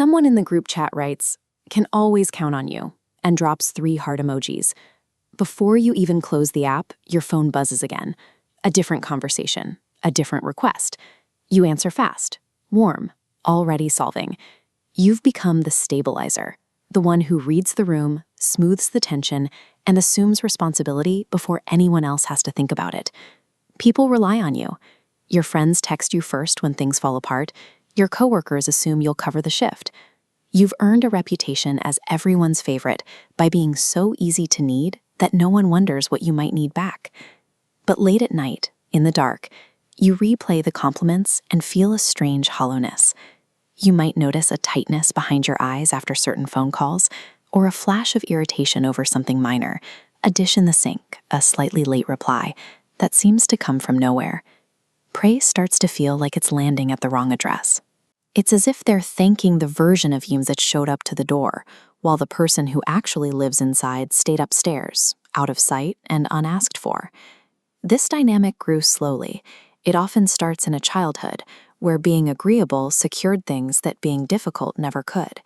Someone in the group chat writes, "Can always count on you," and drops 3 heart emojis. Before you even close the app, your phone buzzes again. A different conversation, a different request. You answer fast, warm, already solving. You've become the stabilizer, the one who reads the room, smooths the tension, and assumes responsibility before anyone else has to think about it. People rely on you. Your friends text you first when things fall apart. Your coworkers assume you'll cover the shift. You've earned a reputation as everyone's favorite by being so easy to need that no one wonders what you might need back. But late at night, in the dark, you replay the compliments and feel a strange hollowness. You might notice a tightness behind your eyes after certain phone calls, or a flash of irritation over something minor, a dish in the sink, a slightly late reply, that seems to come from nowhere. Praise starts to feel like it's landing at the wrong address. It's as if they're thanking the version of you that showed up to the door, while the person who actually lives inside stayed upstairs, out of sight and unasked for. This dynamic grew slowly. It often starts in a childhood, where being agreeable secured things that being difficult never could.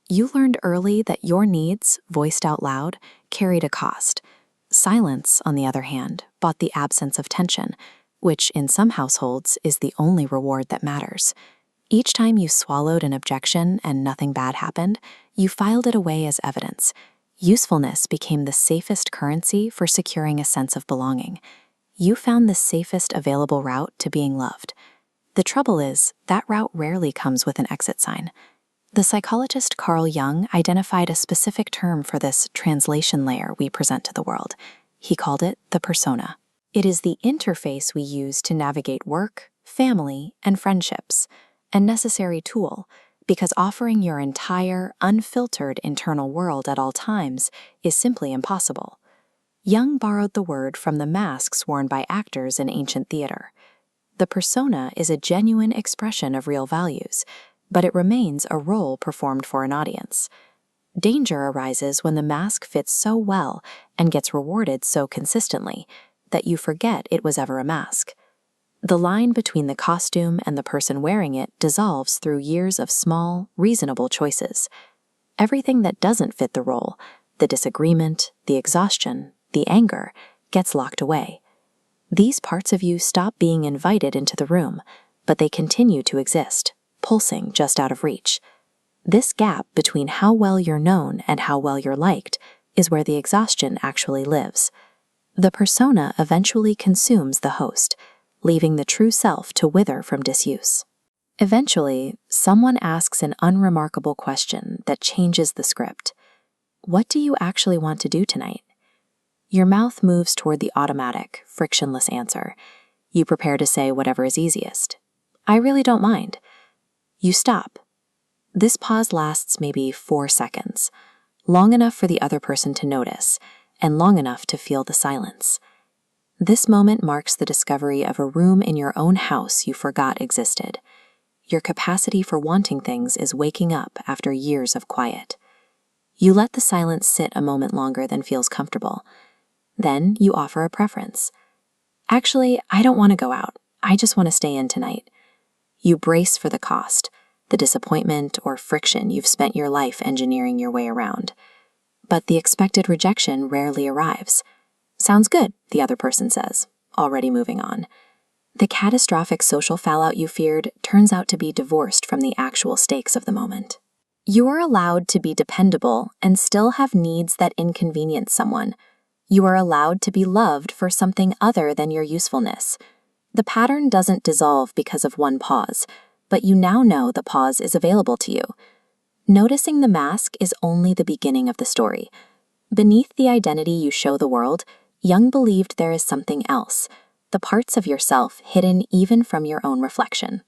You learned early that your needs, voiced out loud, carried a cost. Silence, on the other hand, bought the absence of tension, which in some households is the only reward that matters. Each time you swallowed an objection and nothing bad happened, you filed it away as evidence. Usefulness became the safest currency for securing a sense of belonging. You found the safest available route to being loved. The trouble is, that route rarely comes with an exit sign. The psychologist Carl Jung identified a specific term for this translation layer we present to the world. He called it the persona. It is the interface we use to navigate work, family, and friendships. A necessary tool, because offering your entire, unfiltered internal world at all times is simply impossible. Jung borrowed the word from the masks worn by actors in ancient theater. The persona is a genuine expression of real values, but it remains a role performed for an audience. Danger arises when the mask fits so well and gets rewarded so consistently that you forget it was ever a mask. The line between the costume and the person wearing it dissolves through years of small, reasonable choices. Everything that doesn't fit the role, the disagreement, the exhaustion, the anger, gets locked away. These parts of you stop being invited into the room, but they continue to exist, pulsing just out of reach. This gap between how well you're known and how well you're liked is where the exhaustion actually lives. The persona eventually consumes the host, leaving the true self to wither from disuse. Eventually, someone asks an unremarkable question that changes the script. What do you actually want to do tonight? Your mouth moves toward the automatic, frictionless answer. You prepare to say whatever is easiest. I really don't mind. You stop. This pause lasts maybe 4 seconds, long enough for the other person to notice, and long enough to feel the silence. This moment marks the discovery of a room in your own house you forgot existed. Your capacity for wanting things is waking up after years of quiet. You let the silence sit a moment longer than feels comfortable. Then you offer a preference. Actually, I don't want to go out. I just want to stay in tonight. You brace for the cost, the disappointment or friction you've spent your life engineering your way around. But the expected rejection rarely arrives. Sounds good, the other person says, already moving on. The catastrophic social fallout you feared turns out to be divorced from the actual stakes of the moment. You are allowed to be dependable and still have needs that inconvenience someone. You are allowed to be loved for something other than your usefulness. The pattern doesn't dissolve because of one pause, but you now know the pause is available to you. Noticing the mask is only the beginning of the story. Beneath the identity you show the world, Jung believed there is something else, the parts of yourself hidden even from your own reflection.